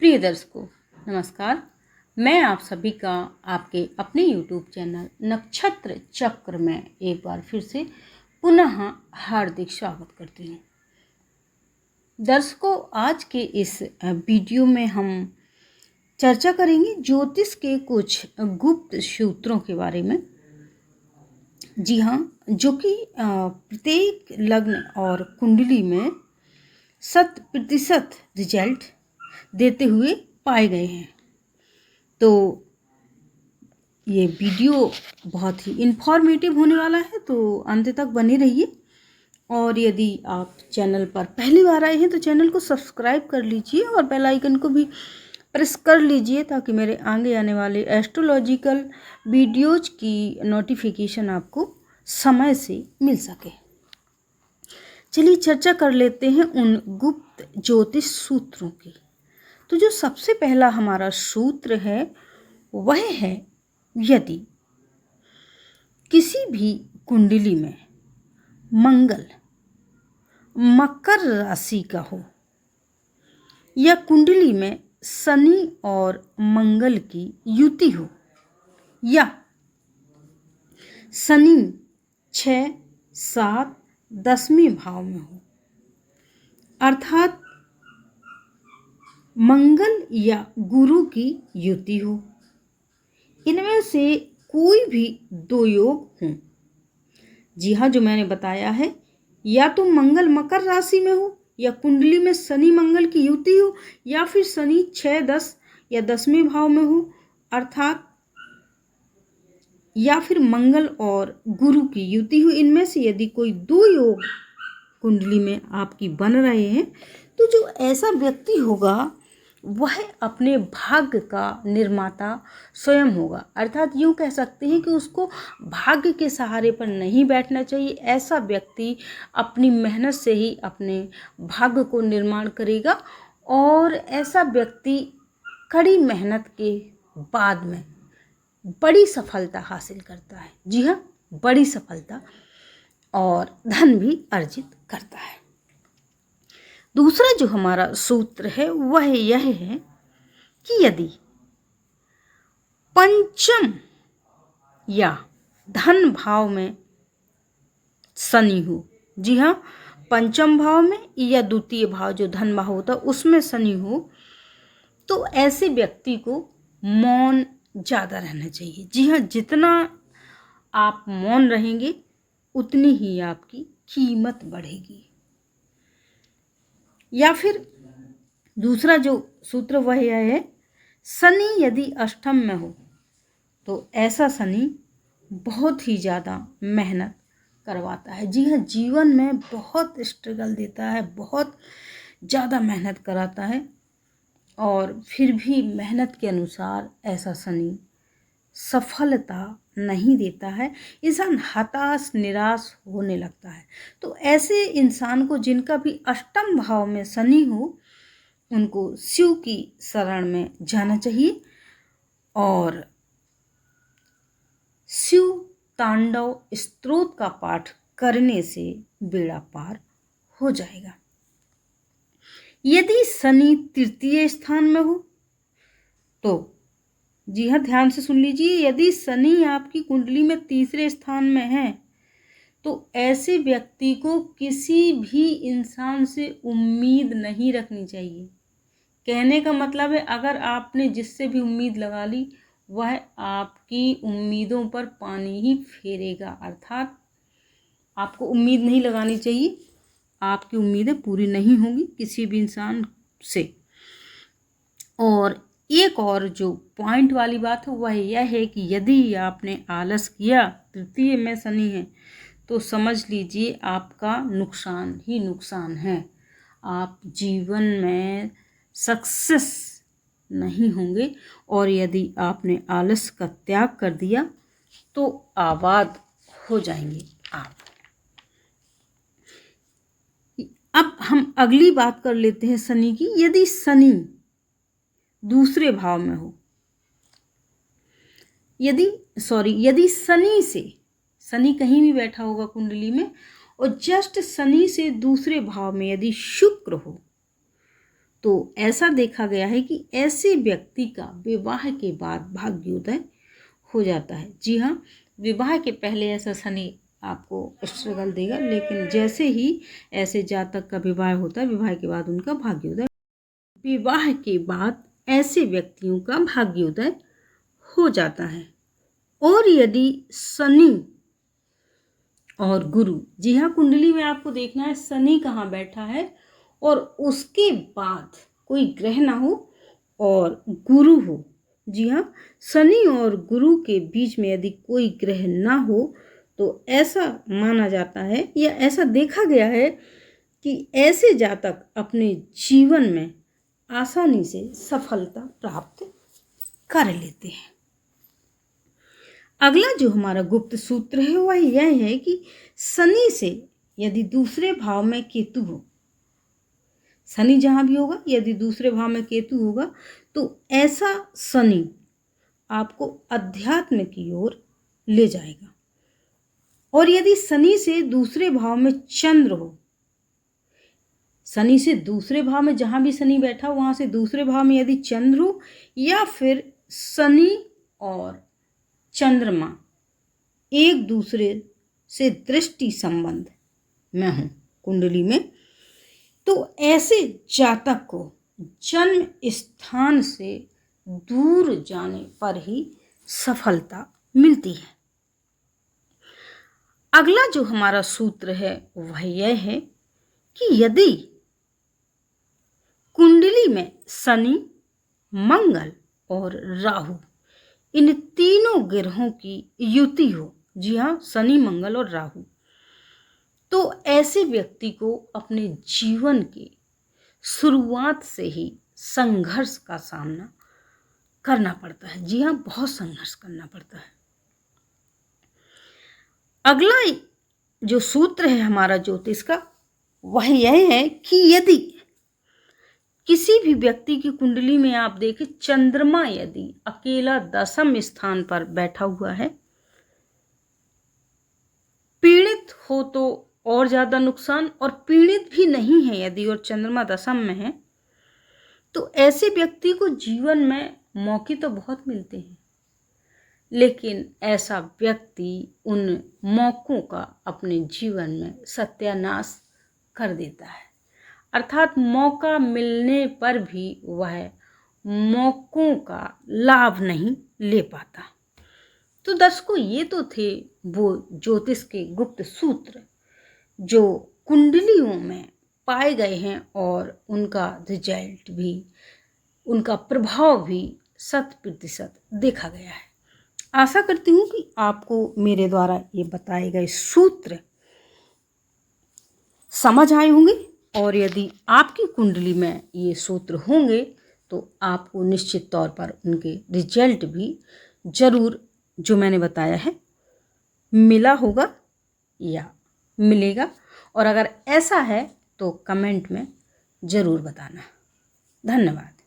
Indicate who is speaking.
Speaker 1: प्रिय दर्शकों, नमस्कार। मैं आप सभी का आपके अपने YouTube चैनल नक्षत्र चक्र में एक बार फिर से पुनः हार्दिक स्वागत करती हूँ। दर्शकों, आज के इस वीडियो में हम चर्चा करेंगे ज्योतिष के कुछ गुप्त सूत्रों के बारे में। जी हाँ, जो कि प्रत्येक लग्न और कुंडली में 100% रिजल्ट देते हुए पाए गए हैं। तो ये वीडियो बहुत ही इन्फॉर्मेटिव होने वाला है, तो अंत तक बने रहिए। और यदि आप चैनल पर पहली बार आए हैं तो चैनल को सब्सक्राइब कर लीजिए और बेल आइकन को भी प्रेस कर लीजिए ताकि मेरे आगे आने वाले एस्ट्रोलॉजिकल वीडियोज की नोटिफिकेशन आपको समय से मिल सके। चलिए चर्चा कर लेते हैं उन गुप्त ज्योतिष सूत्रों की। तो जो सबसे पहला हमारा सूत्र है वह है, यदि किसी भी कुंडली में मंगल मकर राशि का हो या कुंडली में शनि और मंगल की युति हो या शनि 6, 7, 10वें भाव में हो, अर्थात मंगल या गुरु की युति हो, इनमें से कोई भी दो योग हों। जी हाँ, जो मैंने बताया है, या तो मंगल मकर राशि में हो या कुंडली में शनि मंगल की युति हो या फिर शनि 6, 10 या 10वें भाव में हो, अर्थात या फिर मंगल और गुरु की युति हो। इनमें से यदि कोई दो योग कुंडली में आपकी बन रहे हैं तो जो ऐसा व्यक्ति होगा वह अपने भाग्य का निर्माता स्वयं होगा। अर्थात यूँ कह सकते हैं कि उसको भाग्य के सहारे पर नहीं बैठना चाहिए। ऐसा व्यक्ति अपनी मेहनत से ही अपने भाग्य को निर्माण करेगा और ऐसा व्यक्ति कड़ी मेहनत के बाद में बड़ी सफलता हासिल करता है। जी हाँ, बड़ी सफलता और धन भी अर्जित करता है। दूसरा जो हमारा सूत्र है वह यह है कि यदि पंचम या धन भाव में शनि हो, जी हाँ, पंचम भाव में या द्वितीय भाव जो धन भाव होता है उसमें शनि हो, तो ऐसे व्यक्ति को मौन ज़्यादा रहना चाहिए। जी हाँ, जितना आप मौन रहेंगे उतनी ही आपकी कीमत बढ़ेगी। या फिर दूसरा जो सूत्र वह यह है, शनि यदि अष्टम में हो तो ऐसा शनि बहुत ही ज़्यादा मेहनत करवाता है। जी हाँ, जीवन में बहुत स्ट्रगल देता है, बहुत ज़्यादा मेहनत कराता है और फिर भी मेहनत के अनुसार ऐसा शनि सफलता नहीं देता है। इंसान हताश निराश होने लगता है। तो ऐसे इंसान को जिनका भी अष्टम भाव में शनि हो उनको शिव की शरण में जाना चाहिए और शिव तांडव स्तोत्र का पाठ करने से बेड़ा पार हो जाएगा। यदि शनि तृतीय स्थान में हो तो जी हाँ, ध्यान से सुन लीजिए, यदि शनि आपकी कुंडली में तीसरे स्थान में है तो ऐसे व्यक्ति को किसी भी इंसान से उम्मीद नहीं रखनी चाहिए। कहने का मतलब है, अगर आपने जिससे भी उम्मीद लगा ली वह आपकी उम्मीदों पर पानी ही फेरेगा। अर्थात आपको उम्मीद नहीं लगानी चाहिए, आपकी उम्मीदें पूरी नहीं होंगी किसी भी इंसान से। और एक और जो पॉइंट वाली बात है वह यह है कि यदि आपने आलस किया, तृतीय में शनि है, तो समझ लीजिए आपका नुकसान ही नुकसान है। आप जीवन में सक्सेस नहीं होंगे और यदि आपने आलस का त्याग कर दिया तो आबाद हो जाएंगे आप। अब हम अगली बात कर लेते हैं शनि की। यदि शनि दूसरे भाव में हो, यदि शनि कहीं भी बैठा होगा कुंडली में और जस्ट शनि से दूसरे भाव में यदि शुक्र हो तो ऐसा देखा गया है कि ऐसे व्यक्ति का विवाह के बाद भाग्योदय हो जाता है। जी हाँ, विवाह के पहले ऐसा शनि आपको स्ट्रगल देगा, लेकिन जैसे ही ऐसे जातक का विवाह होता है, विवाह के बाद उनका भाग्योदय, विवाह के बाद ऐसे व्यक्तियों का भाग्योदय हो जाता है। और यदि शनि और गुरु, जी हाँ, कुंडली में आपको देखना है शनि कहाँ बैठा है और उसके बाद कोई ग्रह ना हो और गुरु हो। जी हाँ, शनि और गुरु के बीच में यदि कोई ग्रह ना हो तो ऐसा माना जाता है या ऐसा देखा गया है कि ऐसे जातक अपने जीवन में आसानी से सफलता प्राप्त कर लेते हैं। अगला जो हमारा गुप्त सूत्र है वह यह है कि शनि से यदि दूसरे भाव में केतु हो, शनि जहाँ भी होगा यदि दूसरे भाव में केतु होगा तो ऐसा शनि आपको अध्यात्म की ओर ले जाएगा। और यदि शनि से दूसरे भाव में चंद्र हो, शनि से दूसरे भाव में जहाँ भी शनि बैठा वहाँ से दूसरे भाव में यदि चंद्र हो या फिर शनि और चंद्रमा एक दूसरे से दृष्टि संबंध में हो कुंडली में, तो ऐसे जातक को जन्म स्थान से दूर जाने पर ही सफलता मिलती है। अगला जो हमारा सूत्र है वह यह है कि यदि कुंडली में शनि, मंगल और राहु इन तीनों ग्रहों की युति हो, जी हाँ, शनि, मंगल और राहु, तो ऐसे व्यक्ति को अपने जीवन की शुरुआत से ही संघर्ष का सामना करना पड़ता है। जी हाँ, बहुत संघर्ष करना पड़ता है। अगला जो सूत्र है हमारा ज्योतिष का वह यह है कि यदि किसी भी व्यक्ति की कुंडली में आप देखें चंद्रमा यदि अकेला दशम स्थान पर बैठा हुआ है, पीड़ित हो तो और ज्यादा नुकसान, और पीड़ित भी नहीं है यदि और चंद्रमा दशम में है, तो ऐसे व्यक्ति को जीवन में मौके तो बहुत मिलते हैं, लेकिन ऐसा व्यक्ति उन मौकों का अपने जीवन में सत्यानाश कर देता है। अर्थात मौका मिलने पर भी वह मौकों का लाभ नहीं ले पाता। तो दर्शकों, ये तो थे वो ज्योतिष के गुप्त सूत्र जो कुंडलियों में पाए गए हैं और उनका रिजल्ट भी, उनका प्रभाव भी 100% देखा गया है। आशा करती हूँ कि आपको मेरे द्वारा ये बताए गए सूत्र समझ आए होंगे, और यदि आपकी कुंडली में ये सूत्र होंगे तो आपको निश्चित तौर पर उनके रिजल्ट भी जरूर, जो मैंने बताया है, मिला होगा या मिलेगा। और अगर ऐसा है तो कमेंट में ज़रूर बताना। धन्यवाद।